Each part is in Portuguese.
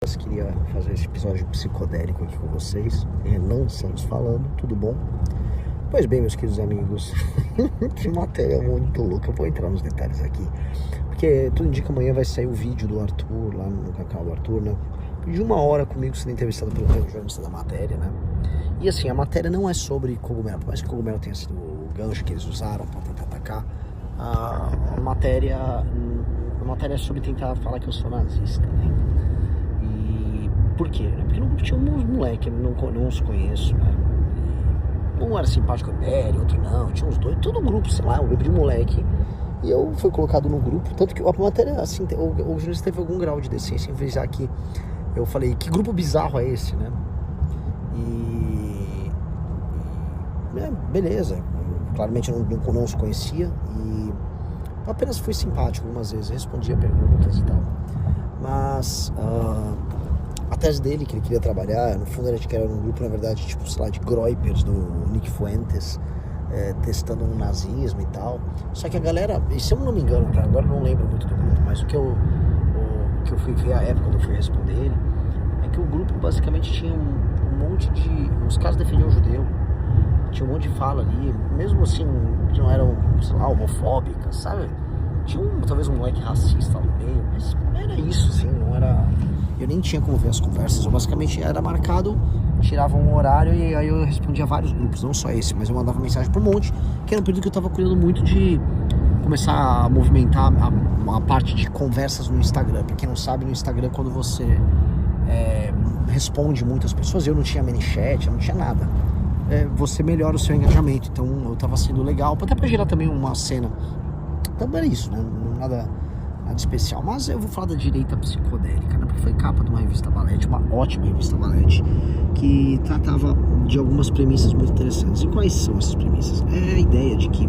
Eu queria fazer esse episódio psicodélico aqui com vocês. Renan Santos falando, tudo bom? Pois bem, meus queridos amigos, que matéria muito louca. Eu vou entrar nos detalhes aqui, porque tudo indica que amanhã vai sair o vídeo do Arthur, lá no canal do Arthur, né? De 1 hora comigo sendo entrevistado pelo jornalista da matéria, né? E assim, a matéria não é sobre cogumelo, por mais que o cogumelo tenha sido o gancho que eles usaram para tentar atacar. A matéria é sobre tentar falar que eu sou nazista, né? Por quê? Porque no grupo tinha uns moleques, não os conheço, né? Um era simpático, outro não, tinha uns dois, todo um grupo, sei lá, um grupo de moleque. E eu fui colocado no grupo, tanto que a matéria, assim, o jornalista teve algum grau de decência em avisar que eu falei, que grupo bizarro é esse, né? Beleza, eu, claramente eu não os conhecia e apenas fui simpático algumas vezes, respondia perguntas e tal. Mas a tese dele, que ele queria trabalhar, no fundo era de que era um grupo, na verdade, tipo, sei lá, de groypers do Nick Fuentes, testando um nazismo e tal. Só que a galera, e se eu não me engano, tá? Agora eu não lembro muito do grupo, mas o que eu fui ver à época quando eu fui responder ele, é que o grupo basicamente tinha um monte de... Os caras defendiam o judeu, tinha um monte de fala ali, mesmo assim, que não eram, sei lá, homofóbicas, sabe? Tinha talvez um moleque racista lá no meio, mas não era isso, assim, não era... Eu nem tinha como ver as conversas, eu basicamente era marcado, tirava um horário e aí eu respondia a vários grupos, não só esse, mas eu mandava mensagem para um monte, que era um período que eu tava cuidando muito de começar a movimentar a parte de conversas no Instagram. Pra quem não sabe, no Instagram, quando você responde muitas pessoas, eu não tinha ManyChat, eu não tinha nada, você melhora o seu engajamento, então eu tava sendo legal, até pra gerar também uma cena. Então era isso, né? Nada especial, mas eu vou falar da direita psicodélica, né? Porque foi capa de uma revista Valete, uma ótima revista Valete, que tratava de algumas premissas muito interessantes. E quais são essas premissas? É a ideia de que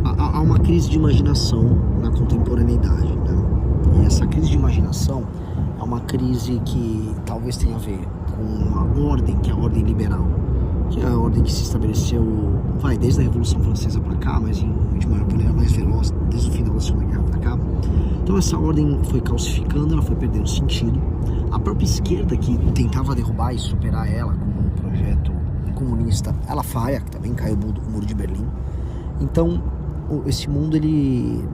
há uma crise de imaginação na contemporaneidade, né? E essa crise de imaginação é uma crise que talvez tenha a ver com uma ordem, que é a ordem liberal, que é a ordem que se estabeleceu, desde a Revolução Francesa para cá, mas de maneira mais veloz, desde o fim da Segunda Guerra para cá. Então essa ordem foi calcificando, ela foi perdendo sentido. A própria esquerda, que tentava derrubar e superar ela com um projeto comunista, ela falha, que também caiu o muro de Berlim. Então esse mundo, ele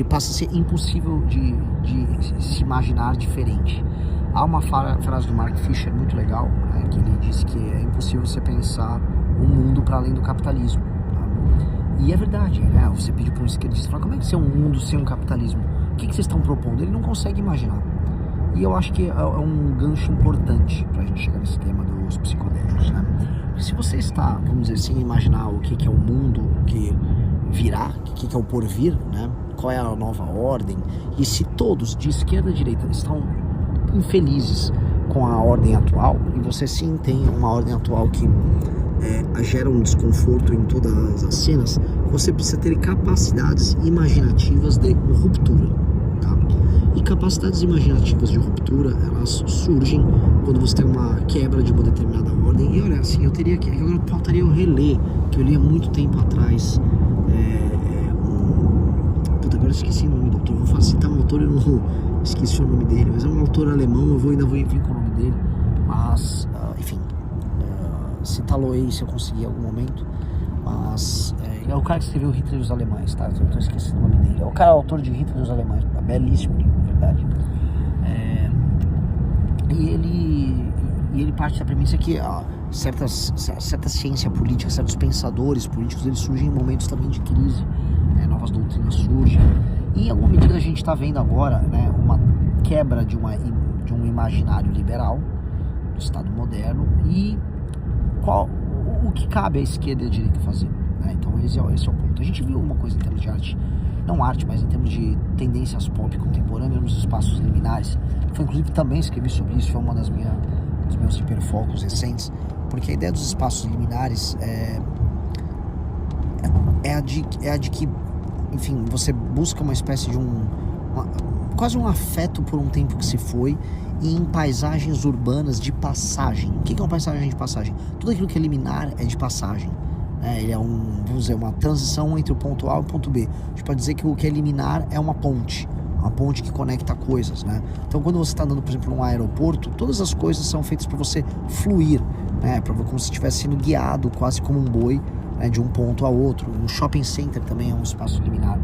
passa a ser impossível de se imaginar diferente. Há uma frase do Mark Fisher muito legal, né, que ele diz que é impossível você pensar um mundo para além do capitalismo. Tá? E é verdade, né? Você pediu para um esquerdista, fala, como é que é um mundo sem um capitalismo? O que vocês estão propondo? Ele não consegue imaginar. E eu acho que é um gancho importante para a gente chegar nesse tema dos psicodélicos, né? Porque se você está, vamos dizer assim, imaginar o que é o mundo que virá, o que é o porvir, né? Qual é a nova ordem, e se todos, de esquerda a direita, estão infelizes com a ordem atual, e você sim tem uma ordem atual que gera um desconforto em todas as cenas, você precisa ter capacidades imaginativas de ruptura, tá? E capacidades imaginativas de ruptura, elas surgem quando você tem uma quebra de uma determinada ordem. E olha, assim, agora faltaria eu reler, que eu li há muito tempo atrás, agora eu esqueci o nome do autor, vou citar um autor, eu não esqueci o nome dele, mas é um autor alemão, ainda vou vir com o nome dele, mas, enfim, citá-lo-ei se eu conseguir em algum momento, mas é o cara que escreveu Hitler e os Alemães, tá? Eu tô esquecendo o nome dele, é o cara autor de Hitler e os Alemães, belíssimo livro, na verdade. E ele parte da premissa que certa ciência política, certos pensadores políticos, eles surgem em momentos também de crise, novas doutrinas surgem, e em alguma medida a gente está vendo agora, né, uma quebra de um imaginário liberal do Estado moderno, e o que cabe à esquerda e à direita fazer, né? Então esse é o ponto. A gente viu uma coisa em termos de arte, não arte, mas em termos de tendências pop contemporâneas nos espaços liminares. Foi, inclusive, também escrevi sobre isso, foi uma dos meus hiperfocos recentes, porque a ideia dos espaços liminares é a de que, enfim, você busca uma espécie de quase um afeto por um tempo que se foi, e em paisagens urbanas de passagem. O que é uma paisagem de passagem? Tudo aquilo que é liminar é de passagem. Ele é vamos dizer, uma transição entre o ponto A e o ponto B. A gente pode dizer que o que é liminar é uma ponte, uma ponte que conecta coisas, né? Então quando você está andando, por exemplo, num aeroporto, todas as coisas são feitas para você fluir, né? Como se estivesse sendo guiado quase como um boi, né? De um ponto a outro. No shopping center também é um espaço liminar.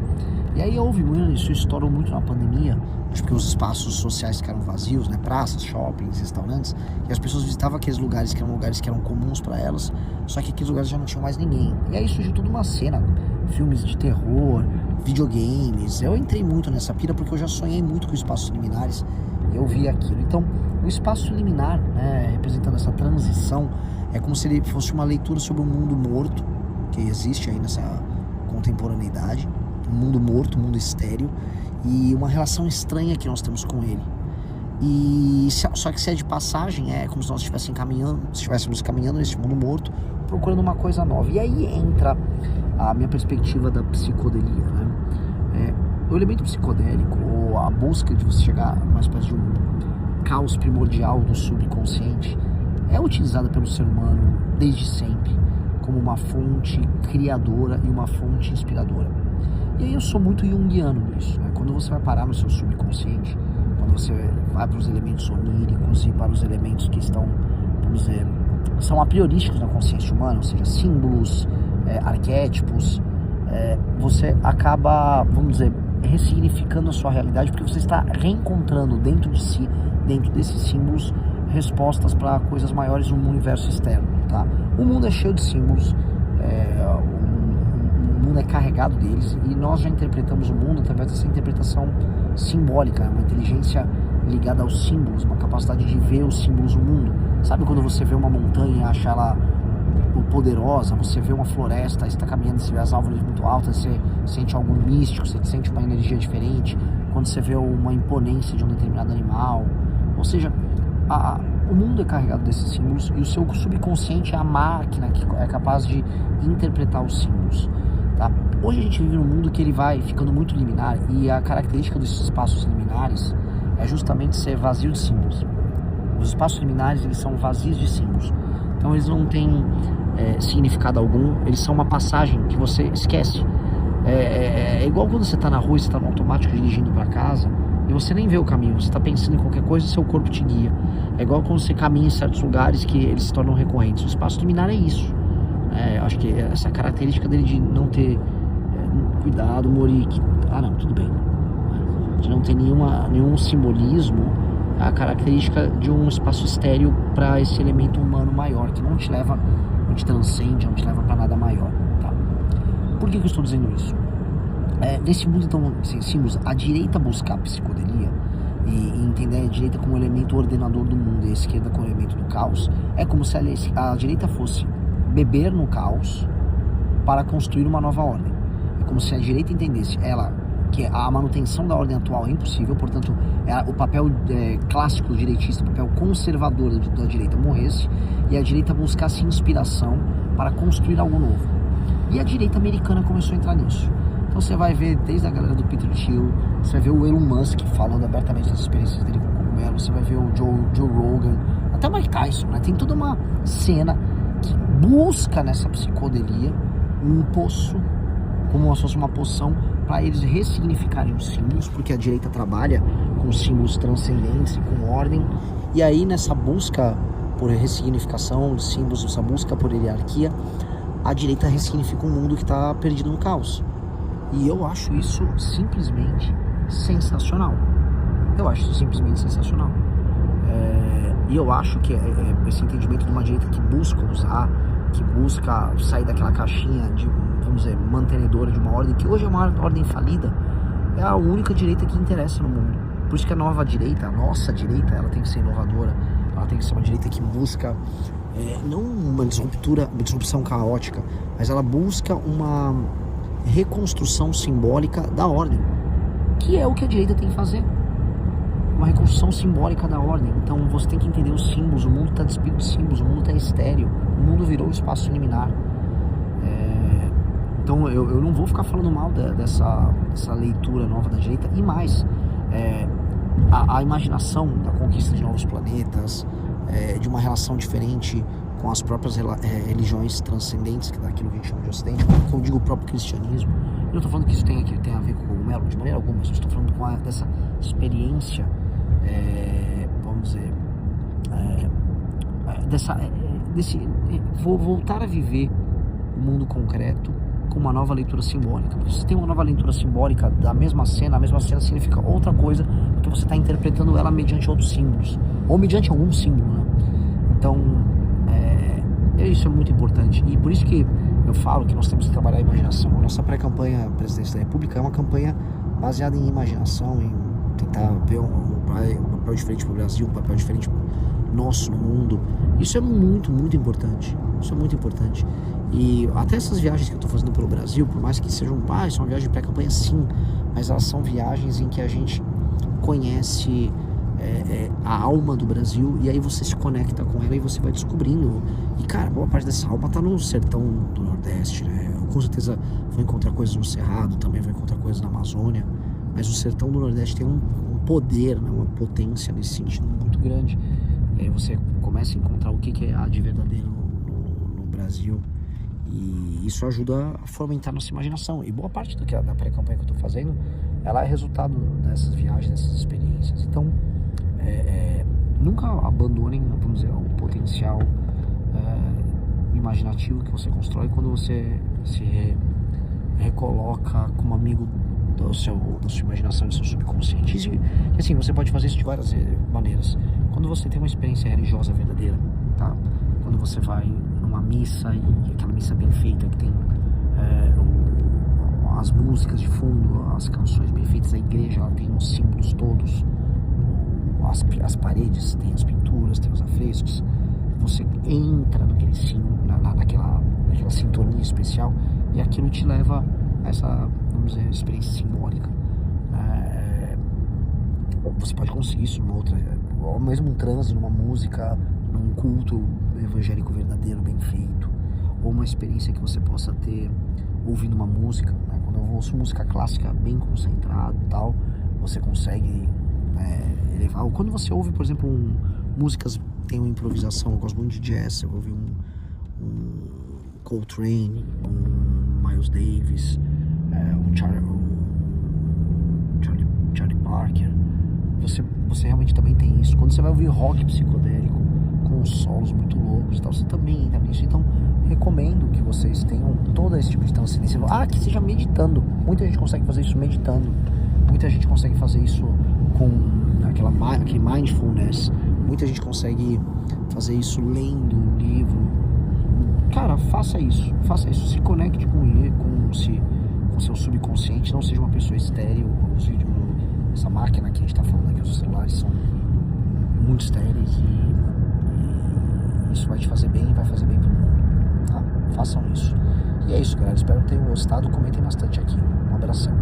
E aí houve, isso estourou muito na pandemia, acho que os espaços sociais ficaram vazios, né? Praças, shoppings, restaurantes, e as pessoas visitavam aqueles lugares que eram comuns para elas, só que aqueles lugares já não tinham mais ninguém. E aí surgiu toda uma cena, filmes de terror, videogames. Eu entrei muito nessa pira porque eu já sonhei muito com espaços liminares, e eu vi aquilo. Então, o espaço liminar, né, representando essa transição, é como se ele fosse uma leitura sobre um mundo morto, que existe aí nessa contemporaneidade, um mundo morto, um mundo estéril, e uma relação estranha que nós temos com ele. E só que se é de passagem, é como se nós estivéssemos caminhando nesse mundo morto, procurando uma coisa nova. E aí entra a minha perspectiva da psicodelia, né? O elemento psicodélico, ou a busca de você chegar a uma espécie de um caos primordial do subconsciente, é utilizada pelo ser humano desde sempre como uma fonte criadora e uma fonte inspiradora. E aí eu sou muito junguiano nisso, né? Quando você vai parar no seu subconsciente, quando você vai para os elementos oníricos e para os elementos que estão, vamos dizer, são a priorísticos na consciência humana, ou seja, símbolos, arquétipos, você acaba, vamos dizer, ressignificando a sua realidade, porque você está reencontrando dentro de si, dentro desses símbolos, respostas para coisas maiores no universo externo, tá? O mundo é cheio de símbolos, o mundo é carregado deles, e nós já interpretamos o mundo através dessa interpretação simbólica, uma inteligência ligada aos símbolos, uma capacidade de ver os símbolos do mundo. Sabe quando você vê uma montanha e acha ela poderosa, você vê uma floresta, está caminhando, você vê as árvores muito altas, você sente algo místico, você sente uma energia diferente, quando você vê uma imponência de um determinado animal, ou seja, o mundo é carregado desses símbolos, e o seu subconsciente é a máquina que é capaz de interpretar os símbolos, tá? Hoje a gente vive num mundo que ele vai ficando muito liminar, e a característica desses espaços liminares é justamente ser vazio de símbolos. Os espaços liminares, eles são vazios de símbolos, então eles não têm significado algum, eles são uma passagem que você esquece. É igual quando você está na rua e você está no automático dirigindo para casa, e você nem vê o caminho, você está pensando em qualquer coisa e seu corpo te guia. É igual quando você caminha em certos lugares que eles se tornam recorrentes. O espaço liminar é isso. Acho que essa característica dele de não ter cuidado, Mori, não, tudo bem, de não ter nenhum simbolismo, é a característica de um espaço estéril para esse elemento humano maior, que não te leva, não te transcende, não te leva para nada maior, tá? Por que eu estou dizendo isso? Nesse mundo tão sem símbolos, a direita buscar a psicodelia e entender a direita como elemento ordenador do mundo e a esquerda como elemento do caos, é como se a direita fosse beber no caos para construir uma nova ordem. É como se a direita entendesse que a manutenção da ordem atual é impossível, portanto, o papel clássico direitista, o papel conservador da direita morresse, e a direita buscasse inspiração para construir algo novo. E a direita americana começou a entrar nisso. Então você vai ver desde a galera do Peter Thiel, você vai ver o Elon Musk falando abertamente das experiências dele com o cogumelo, você vai ver o Joe Rogan, até o Mike Tyson, né? Tem toda uma cena que busca nessa psicodelia um poço, como se fosse uma poção, para eles ressignificarem os símbolos, porque a direita trabalha com símbolos transcendentes e com ordem, e aí nessa busca por ressignificação de símbolos, essa busca por hierarquia, a direita ressignifica um mundo que está perdido no caos. E eu acho isso simplesmente sensacional. E eu acho que esse entendimento de uma direita que busca usar, que busca sair daquela caixinha de, vamos dizer, mantenedora de uma ordem, que hoje é uma ordem falida, é a única direita que interessa no mundo. Por isso que a nova direita, a nossa direita, ela tem que ser inovadora, ela tem que ser uma direita que busca, não uma disrupção caótica, mas ela busca uma reconstrução simbólica da ordem, que é o que a direita tem que fazer, uma reconstrução simbólica da ordem. Então você tem que entender os símbolos, o mundo está despido de símbolos, o mundo está estéreo, o mundo virou um espaço liminar. Então eu não vou ficar falando mal dessa leitura nova da direita, e mais, a imaginação da conquista de novos planetas, de uma relação diferente com as próprias religiões transcendentes daquilo que a gente chama de Ocidente, que eu digo o próprio cristianismo. Eu não estou falando que isso tem a ver com o cogumelo, cogumelo, de maneira alguma. Eu estou falando dessa experiência, vamos dizer, vou voltar a viver o mundo concreto com uma nova leitura simbólica. Porque você tem uma nova leitura simbólica da mesma cena, a mesma cena significa outra coisa, porque você está interpretando ela mediante outros símbolos, ou mediante algum símbolo, né? Então, isso é muito importante, e por isso que eu falo que nós temos que trabalhar a imaginação. A nossa pré-campanha Presidência da República é uma campanha baseada em imaginação, em tentar ver um papel diferente para o Brasil, um papel diferente nosso no mundo. Isso é muito, muito importante. Isso é muito importante. E até essas viagens que eu estou fazendo pelo Brasil, por mais que sejam são viagens de pré-campanha, sim, mas elas são viagens em que a gente conhece a alma do Brasil, e aí você se conecta com ela e você vai descobrindo. E cara, boa parte dessa alma tá no sertão do Nordeste, né? Eu, com certeza vou encontrar coisas no Cerrado, também vou encontrar coisas na Amazônia, mas o sertão do Nordeste tem um poder, né? Uma potência nesse sentido muito grande. E aí você começa a encontrar o que há de verdadeiro no Brasil, e isso ajuda a fomentar nossa imaginação. E boa parte da pré-campanha que eu tô fazendo, ela é resultado dessas viagens, dessas experiências. Então, nunca abandonem, vamos dizer, o potencial imaginativo que você constrói quando você se recoloca como amigo da sua imaginação e do seu subconsciente. E assim, você pode fazer isso de várias maneiras. Quando você tem uma experiência religiosa verdadeira, tá? Quando você vai numa missa, e aquela missa bem feita, que tem as músicas de fundo, as canções bem feitas, a igreja ela tem os símbolos todos, as paredes tem as pinturas, tem os afrescos, você entra naquele símbolo, naquela sintonia especial, e aquilo te leva a essa, vamos dizer, experiência simbólica. Você pode conseguir isso numa outra, ou mesmo um transe, numa música, num culto evangélico verdadeiro, bem feito, ou uma experiência que você possa ter ouvindo uma música, né? Quando eu ouço música clássica bem concentrado e tal, você consegue elevar. Ou quando você ouve, por exemplo, músicas tem uma improvisação, eu gosto muito de jazz, eu ouvi um Coltrane, um Miles Davis, um Charlie Parker. Você realmente também tem isso. Quando você vai ouvir rock psicodélico com solos muito loucos e tal, você também entra nisso. Então, recomendo que vocês tenham todo esse tipo de transcendência. Que seja meditando. Muita gente consegue fazer isso meditando. Muita gente consegue fazer isso com aquele mindfulness. Muita gente consegue fazer isso lendo um livro. Cara, faça isso. Se conecte com o seu subconsciente. Não seja uma pessoa estéril. Essa máquina que a gente está falando aqui, os celulares são muito estéreis, e isso vai te fazer bem e vai fazer bem pro mundo, tá? Façam isso. E é isso, galera. Espero que tenham gostado. Comentem bastante aqui. Um abração.